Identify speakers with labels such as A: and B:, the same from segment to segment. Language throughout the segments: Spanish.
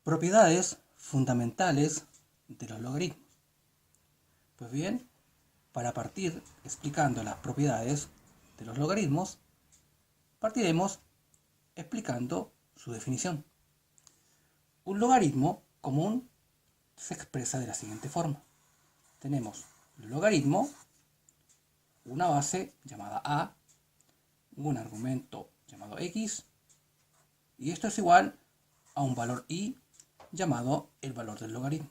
A: Propiedades fundamentales de los logaritmos. Pues bien, para partir explicando las propiedades de los logaritmos, partiremos explicando su definición. Un logaritmo común se expresa de la siguiente forma. Tenemos el logaritmo, una base llamada a, un argumento llamado x, y esto es igual a un valor y llamado el valor del logaritmo.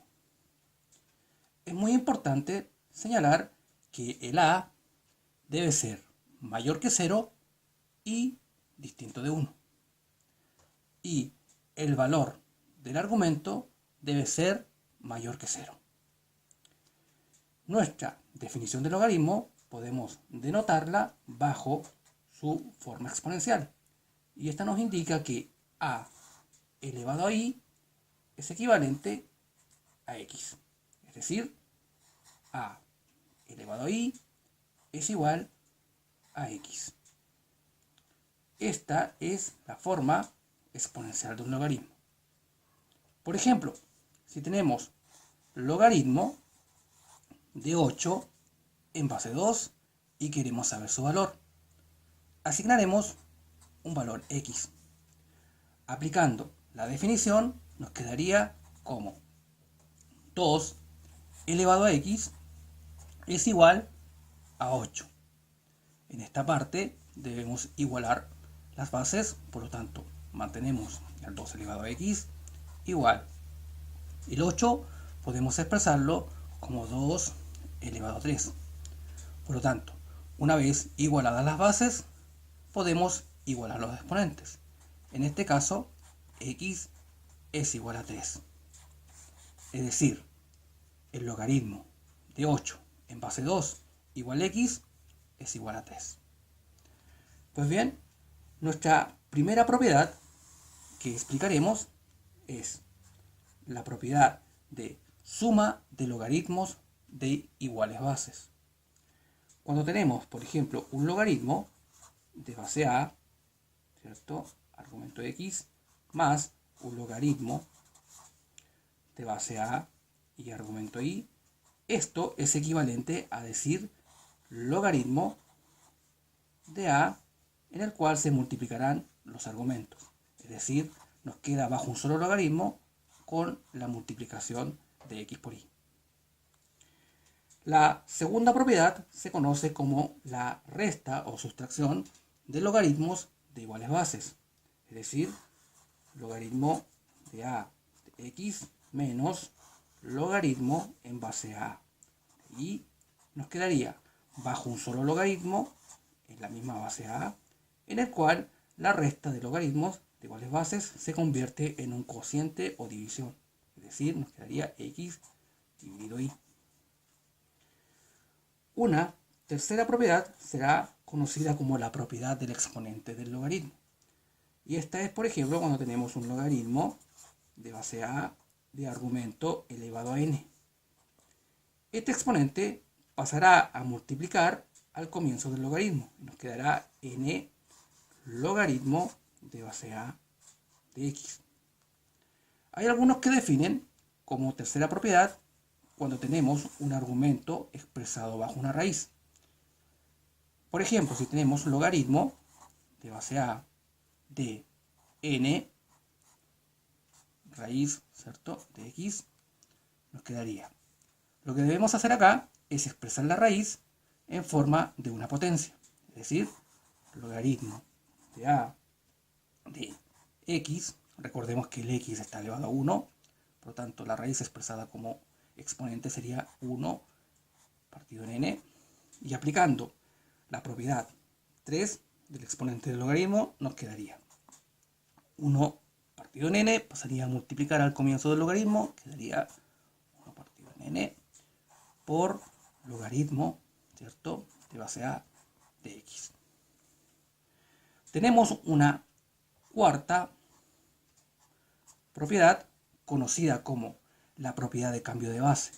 A: Es muy importante señalar que el a debe ser mayor que 0 y distinto de 1. Y el valor del argumento debe ser mayor que 0. Nuestra definición de logaritmo podemos denotarla bajo su forma exponencial. Y esta nos indica que a elevado a i es equivalente a x. Es decir, a elevado a i es igual a x. Esta es la forma exponencial de un logaritmo. Por ejemplo, si tenemos logaritmo de 8 en base 2 y queremos saber su valor, asignaremos un valor x. Aplicando la definición nos quedaría como 2 elevado a x es igual a 8. En esta parte debemos igualar las bases, por lo tanto mantenemos el 2 elevado a x igual. El 8 podemos expresarlo como 2 elevado a 3. Por lo tanto, una vez igualadas las bases, podemos igualar los exponentes. En este caso, x es igual a 3. Es decir, el logaritmo de 8 en base 2 igual a x es igual a 3. Pues bien, nuestra primera propiedad que explicaremos es la propiedad de suma de logaritmos de iguales bases. Cuando tenemos, por ejemplo, un logaritmo de base a, ¿cierto?, argumento x, más un logaritmo de base a y argumento y, esto es equivalente a decir logaritmo de a en el cual se multiplicarán los argumentos. Es decir, nos queda bajo un solo logaritmo con la multiplicación de x por y. La segunda propiedad se conoce como la resta o sustracción de logaritmos de iguales bases. Es decir, logaritmo de a de x menos logaritmo en base a. Y nos quedaría bajo un solo logaritmo en la misma base a, en el cual la resta de logaritmos de iguales bases se convierte en un cociente o división. Es decir, nos quedaría x dividido y. Una tercera propiedad será conocida como la propiedad del exponente del logaritmo. Y esta es, por ejemplo, cuando tenemos un logaritmo de base a de argumento elevado a n. Este exponente pasará a multiplicar al comienzo del logaritmo. Nos quedará n logaritmo de base a de x. Hay algunos que definen como tercera propiedad cuando tenemos un argumento expresado bajo una raíz. Por ejemplo, si tenemos logaritmo de base a de n raíz, ¿cierto?, de x, nos quedaría. Lo que debemos hacer acá es expresar la raíz en forma de una potencia. Es decir, logaritmo de a de x, recordemos que el x está elevado a 1, por lo tanto la raíz expresada como exponente sería 1 partido en n, y aplicando la propiedad 3 del exponente del logaritmo nos quedaría 1 partido en n, pasaría a multiplicar al comienzo del logaritmo, quedaría 1 partido en n por logaritmo, ¿cierto?, de base a de x. Tenemos una cuarta propiedad conocida como la propiedad de cambio de base.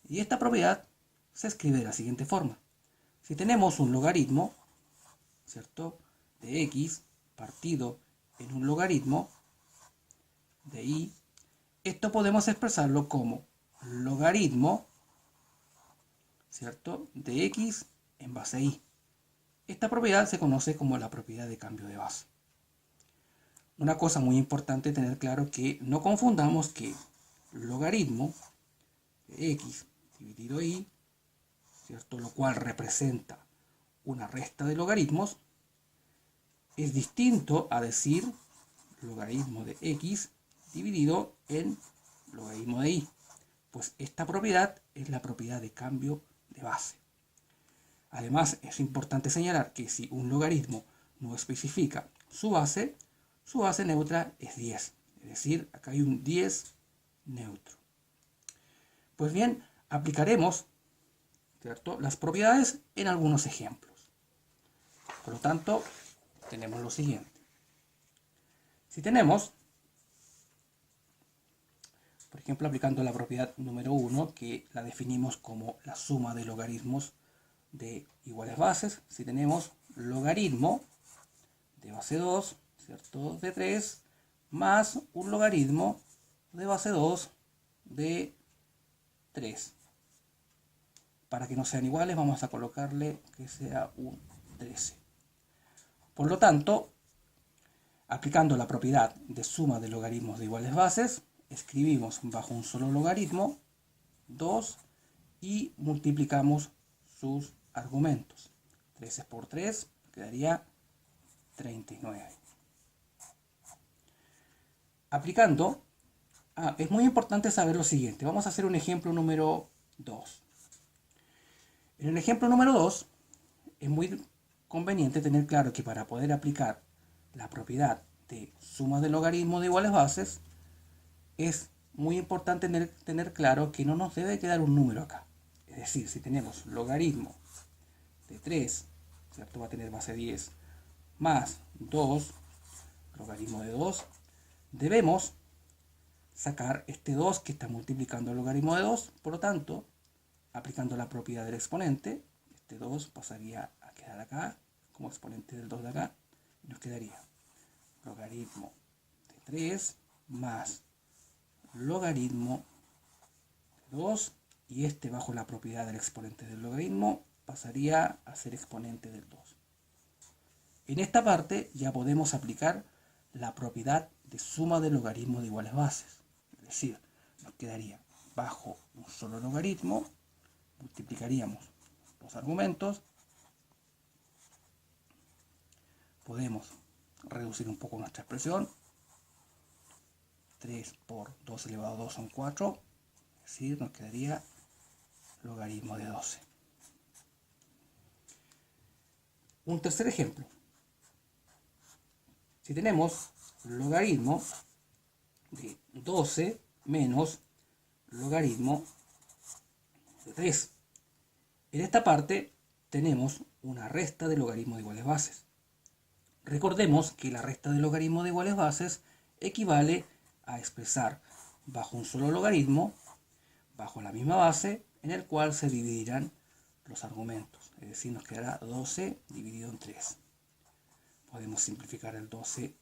A: Y esta propiedad se escribe de la siguiente forma. Si tenemos un logaritmo, ¿cierto?, de x partido en un logaritmo de y, esto podemos expresarlo como logaritmo, ¿cierto?, de x en base y. Esta propiedad se conoce como la propiedad de cambio de base. Una cosa muy importante tener claro que no confundamos que logaritmo de x dividido y, ¿cierto?, lo cual representa una resta de logaritmos, es distinto a decir logaritmo de x dividido en logaritmo de y, pues esta propiedad es la propiedad de cambio de base. Además, es importante señalar que si un logaritmo no especifica su base neutra es 10. Es decir, acá hay un 10 neutro. Pues bien, aplicaremos, ¿cierto?, las propiedades en algunos ejemplos. Por lo tanto, tenemos lo siguiente. Si tenemos, por ejemplo, aplicando la propiedad número 1, que la definimos como la suma de logaritmos de iguales bases, si tenemos logaritmo de base 2, ¿cierto?, de 3, más un logaritmo de base 2 de 3. Para que no sean iguales, vamos a colocarle que sea un 13. Por lo tanto, aplicando la propiedad de suma de logaritmos de iguales bases, escribimos bajo un solo logaritmo 2 y multiplicamos sus argumentos. 13 por 3 quedaría 39. Aplicando, es muy importante saber lo siguiente. Vamos a hacer un ejemplo número 2. En el ejemplo número 2 es muy conveniente tener claro que para poder aplicar la propiedad de suma de logaritmos de iguales bases, es muy importante tener claro que no nos debe quedar un número acá. Es decir, si tenemos logaritmo de 3, ¿cierto?, va a tener base 10, más 2, logaritmo de 2, debemos sacar este 2 que está multiplicando el logaritmo de 2, por lo tanto, aplicando la propiedad del exponente, este 2 pasaría a quedar acá, como exponente del 2 de acá, y nos quedaría logaritmo de 3 más logaritmo de 2, y este bajo la propiedad del exponente del logaritmo pasaría a ser exponente del 2. En esta parte ya podemos aplicar la propiedad de suma de logaritmos de iguales bases. Es decir, nos quedaría bajo un solo logaritmo, multiplicaríamos los argumentos, podemos reducir un poco nuestra expresión, 3 por 2 elevado a 2 son 4, es decir, nos quedaría logaritmo de 12. Un tercer ejemplo. Si tenemos logaritmo de 12 menos logaritmo de 3. En esta parte tenemos una resta de logaritmos de iguales bases. Recordemos que la resta de logaritmos de iguales bases equivale a expresar bajo un solo logaritmo, bajo la misma base, en el cual se dividirán los argumentos. Es decir, nos quedará 12 dividido en 3. Podemos simplificar el 12 en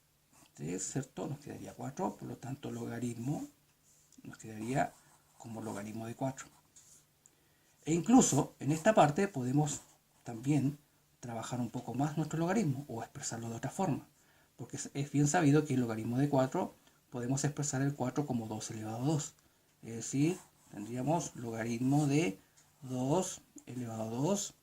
A: 3, ¿cierto? Nos quedaría 4, por lo tanto logaritmo nos quedaría como logaritmo de 4. E incluso en esta parte podemos también trabajar un poco más nuestro logaritmo o expresarlo de otra forma, porque es bien sabido que el logaritmo de 4 podemos expresar el 4 como 2 elevado a 2. Es decir, tendríamos logaritmo de 2 elevado a 2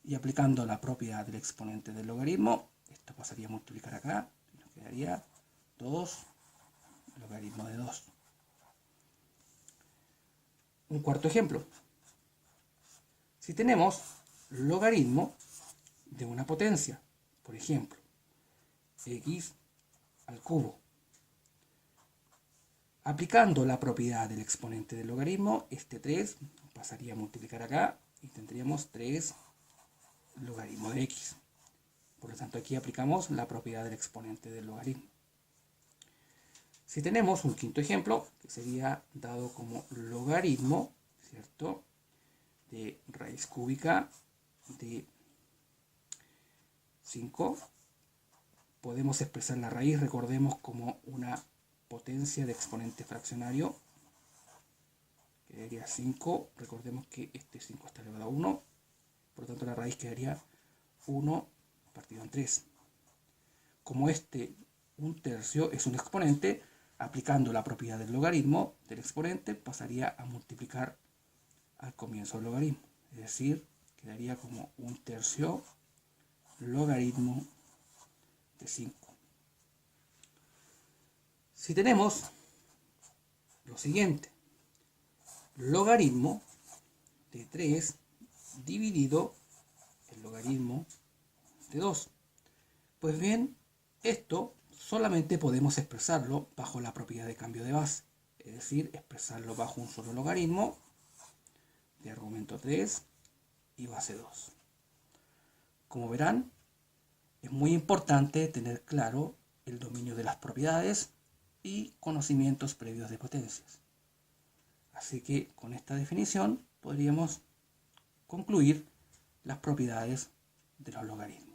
A: y aplicando la propiedad del exponente del logaritmo, esto pasaría a multiplicar acá y nos quedaría 2 logaritmo de 2. Un cuarto ejemplo. Si tenemos logaritmo de una potencia, por ejemplo, x al cubo, aplicando la propiedad del exponente del logaritmo, este 3 pasaría a multiplicar acá y tendríamos 3 logaritmo de x. Por lo tanto, aquí aplicamos la propiedad del exponente del logaritmo. Si tenemos un quinto ejemplo, que sería dado como logaritmo, ¿cierto?, de raíz cúbica de 5, podemos expresar la raíz, recordemos, como una potencia de exponente fraccionario, quedaría 5. Recordemos que este 5 está elevado a 1, por lo tanto la raíz quedaría 1 partido en 3. Como este 1/3 es un exponente, aplicando la propiedad del logaritmo del exponente, pasaría a multiplicar al comienzo del logaritmo. Es decir, quedaría como 1/3 logaritmo de 5. Si tenemos lo siguiente, logaritmo de 3 dividido el logaritmo de 2. Pues bien, esto solamente podemos expresarlo bajo la propiedad de cambio de base, es decir, expresarlo bajo un solo logaritmo de argumento 3 y base 2. Como verán, es muy importante tener claro el dominio de las propiedades y conocimientos previos de potencias. Así que con esta definición podríamos concluir las propiedades de los logaritmos.